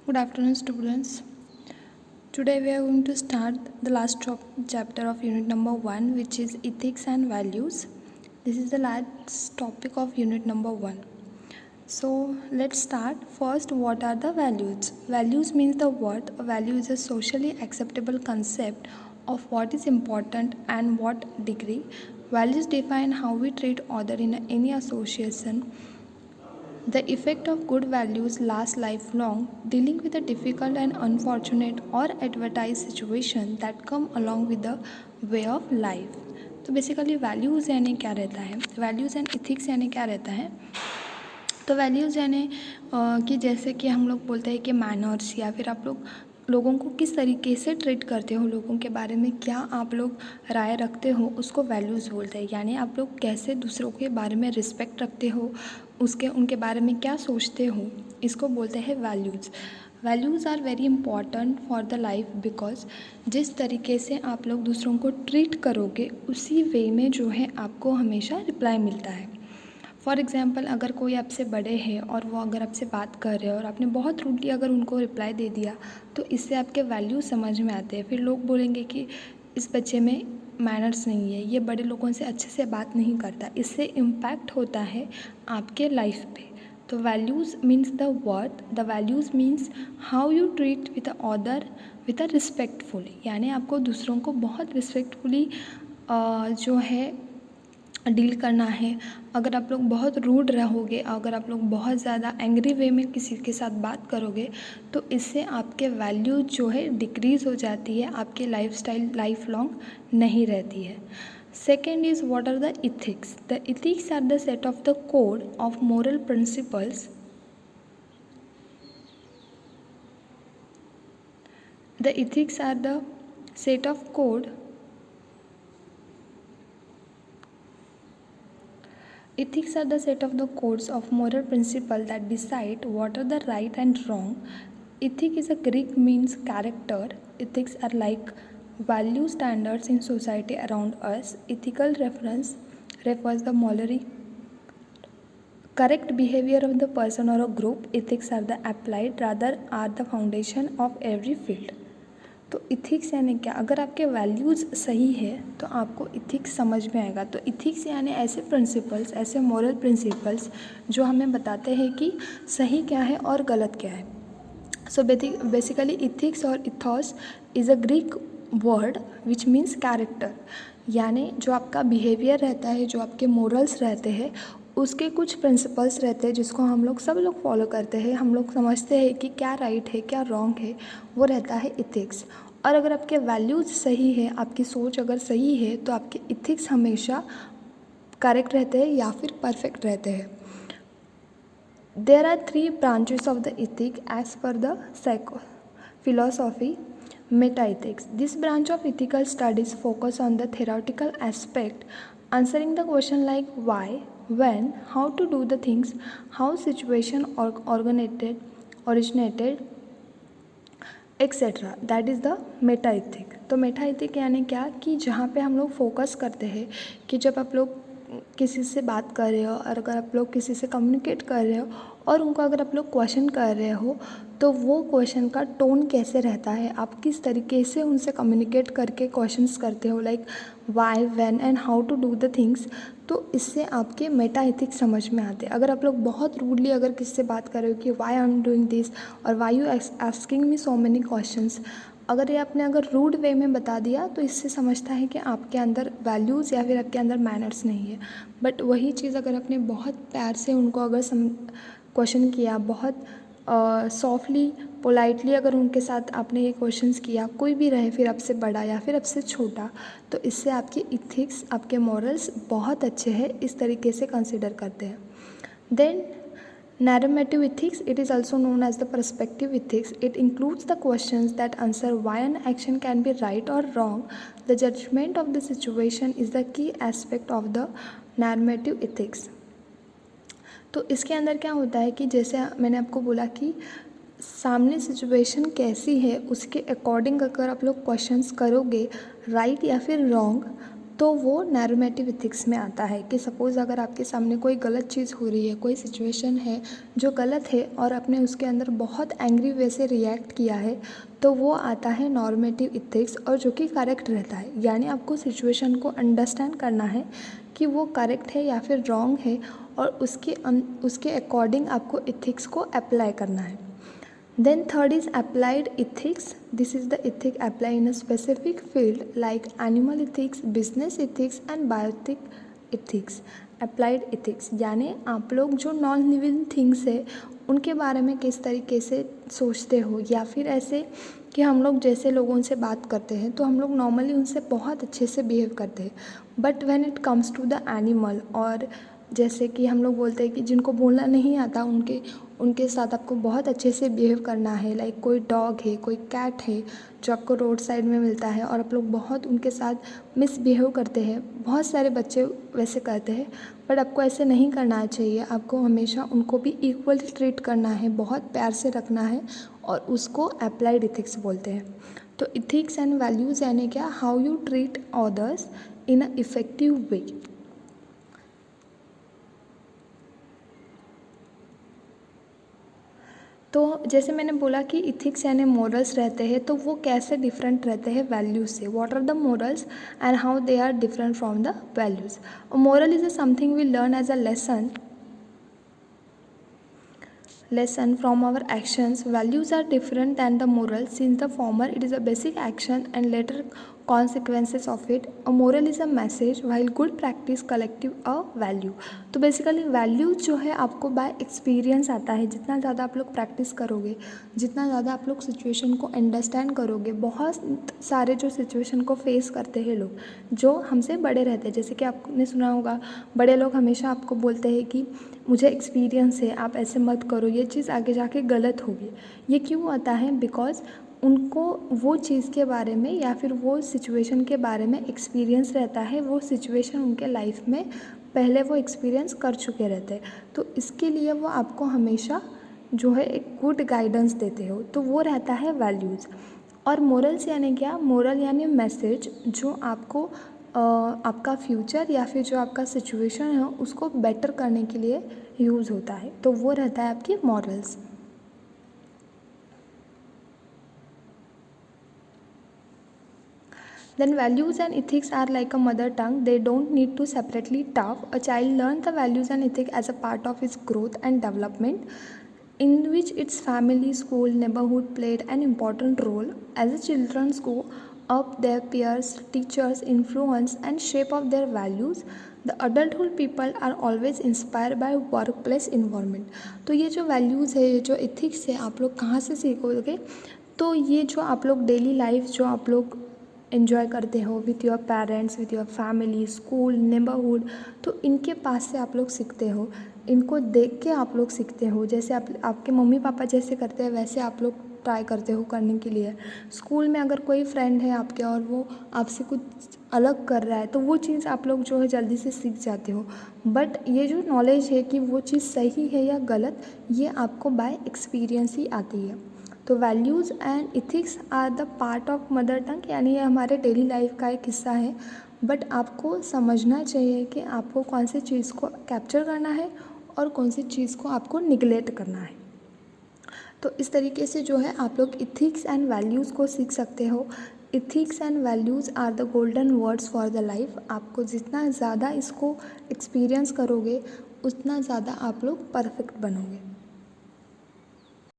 Good afternoon, students. Today we are going to start the last chapter of unit number 1, which is ethics and values. This is the last topic of unit number 1. So let's start. First, what are the values? Values means the word. A value is a socially acceptable concept of what is important and what degree. Values define how we treat other in any association. The effect of good values lasts lifelong, dealing with the difficult and unfortunate or advertised situation that come along with the way of life. तो basically values यानी क्या रहता है, values and ethics यानी क्या रहता है। तो वैल्यूज़ यानी कि जैसे कि हम लोग बोलते हैं कि मैनर्स, या फिर आप लोग लोगों को किस तरीके से ट्रीट करते हो, लोगों के बारे में क्या आप लोग राय रखते हो, उसको वैल्यूज़ बोलते हैं। यानी आप लोग कैसे दूसरों के बारे में रिस्पेक्ट रखते हो, उनके बारे में क्या सोचते हो, इसको बोलते हैं values. Values are very important for the life, because जिस तरीके से आप लोग दूसरों को ट्रीट करोगे उसी वे में जो है आपको हमेशा रिप्लाई मिलता है। फॉर एग्ज़ाम्पल, अगर कोई आपसे बड़े हैं और वो अगर आपसे बात कर रहे हैं और आपने बहुत रूडली अगर उनको रिप्लाई दे दिया, तो इससे आपके वैल्यू समझ में आते हैं। फिर लोग बोलेंगे कि इस बच्चे में मैनर्स नहीं है, ये बड़े लोगों से अच्छे से बात नहीं करता। इससे इम्पैक्ट होता है आपके लाइफ पे। तो values means the worth, the values means how you treat with other with a respectfully. यानी आपको दूसरों को बहुत रिस्पेक्टफुली जो है डील करना है। अगर आप लोग बहुत रूड रहोगे, अगर आप लोग बहुत ज़्यादा एंग्री वे में किसी के साथ बात करोगे, तो इससे आपके वैल्यू जो है डिक्रीज़ हो जाती है, आपकी लाइफस्टाइल लाइफ लॉन्ग नहीं रहती है। Second is what are the ethics. The ethics are the set of the code of moral principles. The ethics are the set of code. Ethics are the set of the codes of moral principle that decide what are the right and wrong. Ethic is a Greek means character. Ethics are like value standards in society around us. Ethical reference refers the morally correct behavior of the person or a group. Ethics are the applied, rather are the foundation of every field. तो ethics यानी क्या, अगर आपके values सही है तो आपको ethics समझ में आएगा। तो इथिक्स यानी ऐसे प्रिंसिपल्स, ऐसे मॉरल प्रिंसिपल्स जो हमें बताते हैं कि सही क्या है और गलत क्या है। सो बेसिकली इथिक्स और ethos is a Greek word which means character. यानी जो आपका बिहेवियर रहता है, जो आपके मोरल्स रहते हैं, उसके कुछ प्रिंसिपल्स रहते हैं जिसको हम लोग सब लोग फॉलो करते हैं। हम लोग समझते हैं कि क्या राइट है क्या रॉन्ग है, वो रहता है इथिक्स। और अगर आपके वैल्यूज़ सही है, आपकी सोच अगर सही है, तो आपके इथिक्स हमेशा करेक्ट रहते हैं या फिर परफेक्ट रहते हैं। There are 3 branches of the ethic as per the philosophy. Meta-ethics. This branch of ethical studies focus on the theoretical aspect, answering the question like why, when, how to do the things, how situation originated, etcetera. That is the Meta ethic. तो Meta ethic यानी क्या कि जहाँ पे हम लोग focus करते हैं कि जब आप लोग किसी से बात कर रहे हो और अगर आप लोग किसी से कम्युनिकेट कर रहे हो और उनको अगर आप लोग क्वेश्चन कर रहे हो, तो वो क्वेश्चन का टोन कैसे रहता है, आप किस तरीके से उनसे कम्युनिकेट करके क्वेश्चंस करते हो, like why, when and how to do the things. तो इससे आपके मेटा इथिक्स समझ में आते हैं। अगर आप लोग बहुत रूडली अगर किसी से बात कर रहे हो कि why I am doing this और why you asking me so many questions, अगर ये आपने अगर रूड वे में बता दिया तो इससे समझता है कि आपके अंदर वैल्यूज़ या फिर आपके अंदर मैनर्स नहीं है। बट वही चीज़ अगर आपने बहुत प्यार से उनको अगर क्वेश्चन किया, बहुत सॉफ्टली पोलाइटली अगर उनके साथ आपने ये क्वेश्चंस किया, कोई भी रहे, फिर आपसे बड़ा या फिर आपसे छोटा, तो इससे आपके इथिक्स, आपके मॉरल्स बहुत अच्छे हैं, इस तरीके से कंसिडर करते हैं। Then narrative ethics, it is also known as the perspective ethics. It includes the questions that answer why an action can be right or wrong. The judgment of the situation is the key aspect of the narrative ethics. तो इसके अंदर क्या होता है कि जैसे मैंने आपको बोला कि सामने सिचुएशन कैसी है उसके अकॉर्डिंग अगर आप लोग क्वेश्चंस करोगे राइट या फिर रॉन्ग, तो वो नैरोमेटिव इथिक्स में आता है कि सपोज़ अगर आपके सामने कोई गलत चीज़ हो रही है, कोई सिचुएशन है जो गलत है और आपने उसके अंदर बहुत एंग्री वे से रिएक्ट किया है, तो वो आता है नॉर्मेटिव इथिक्स और जो कि करेक्ट रहता है। यानी आपको सिचुएशन को अंडरस्टैंड करना है कि वो करेक्ट है या फिर रॉन्ग है और उसके अकॉर्डिंग आपको इथिक्स को अप्लाई करना है। Then third is applied ethics. This is the ethic applied in a specific field like animal ethics, business ethics and bioethic ethics. Applied ethics यानी आप लोग जो नॉन लिविंग थिंग्स है उनके बारे में किस तरीके से सोचते हो, या फिर ऐसे कि हम लोग जैसे लोगों से बात करते हैं तो हम लोग नॉर्मली उनसे बहुत अच्छे से बिहेव करते हैं, but when it comes to the animal, और जैसे कि हम लोग बोलते हैं कि जिनको बोलना नहीं आता उनके साथ आपको बहुत अच्छे से बिहेव करना है। लाइक कोई डॉग है, कोई कैट है जो आपको रोड साइड में मिलता है और आप लोग बहुत उनके साथ मिसबिहेव करते हैं। बहुत सारे बच्चे वैसे करते हैं, बट आपको ऐसे नहीं करना चाहिए। आपको हमेशा उनको भी इक्वली ट्रीट करना है, बहुत प्यार से रखना है, और उसको अप्लाइड इथिक्स बोलते हैं। तो इथिक्स एंड वैल्यूज़ यानी क्या, how you treat others in a effective way. तो जैसे मैंने बोला कि इथिक्स यानी मोरल्स रहते हैं, तो वो कैसे डिफरेंट रहते हैं वैल्यूज़ से। What are the morals and how they are different from the values. Moral is a something we learn as a lesson from our actions. Values are different than the moral, since the former it is a basic action and later consequences of it. A moral is a message while good practice collective a value. तो basically values जो है आपको bye experience आता है। जितना ज़्यादा आप लोग प्रैक्टिस करोगे, जितना ज़्यादा आप लोग सिचुएशन को अंडरस्टैंड करोगे, बहुत सारे जो सिचुएशन को फेस करते हैं लोग जो हमसे बड़े रहते हैं, जैसे कि आपने सुना होगा बड़े लोग हमेशा आपको बोलते हैं कि मुझे एक्सपीरियंस है, आप ऐसे मत करो, ये चीज़ आगे जाके गलत होगी। ये क्यों होता है? बिकॉज उनको वो चीज़ के बारे में या फिर वो सिचुएशन के बारे में एक्सपीरियंस रहता है। वो सिचुएशन उनके लाइफ में पहले वो एक्सपीरियंस कर चुके रहते हैं, तो इसके लिए वो आपको हमेशा जो है एक गुड गाइडेंस देते हो, तो वो रहता है वैल्यूज़। और मोरल्स यानी क्या? मोरल यानी मैसेज जो आपको आपका फ्यूचर या फिर जो आपका सिचुएशन है उसको बेटर करने के लिए यूज़ होता है, तो वो रहता है आपकी morals. Then values and ethics are like a mother tongue. They don't need to separately talk. A child learns the values and ethics as a part of its growth and development, in which its family, school, neighborhood played an important role. As the children grow up, their peers, teachers influence and shape of their values. The adulthood people are always inspired by workplace environment. तो ये जो values है, ये जो ethics है, आप लोग कहाँ से सीखोगे? तो ये जो आप लोग डेली लाइफ जो आप लोग एन्जॉय करते हो with your parents, with your family, school, neighbourhood, तो इनके पास से आप लोग सीखते हो। इनको देख के आप लोग सीखते हो। जैसे आपके मम्मी पापा जैसे करते हैं वैसे आप लोग ट्राई करते हो करने के लिए। स्कूल में अगर कोई फ्रेंड है आपके और वो आपसे कुछ अलग कर रहा है तो वो चीज़ आप लोग जो है जल्दी से सीख जाते हो। बट ये जो नॉलेज है कि वो चीज़ सही है या गलत, ये आपको बाय एक्सपीरियंस ही आती है। तो values and ethics are the part of mother tongue, यानी ये हमारे डेली लाइफ का एक हिस्सा है। बट आपको समझना चाहिए कि आपको कौन सी चीज़ को कैप्चर करना है और कौन सी चीज़ को आपको निगलेक्ट करना है। तो इस तरीके से जो है आप लोग इथिक्स एंड वैल्यूज़ को सीख सकते हो। Ethics and values are the golden words for the life. आपको जितना ज़्यादा इसको एक्सपीरियंस करोगे उतना ज़्यादा आप लोग परफेक्ट बनोगे।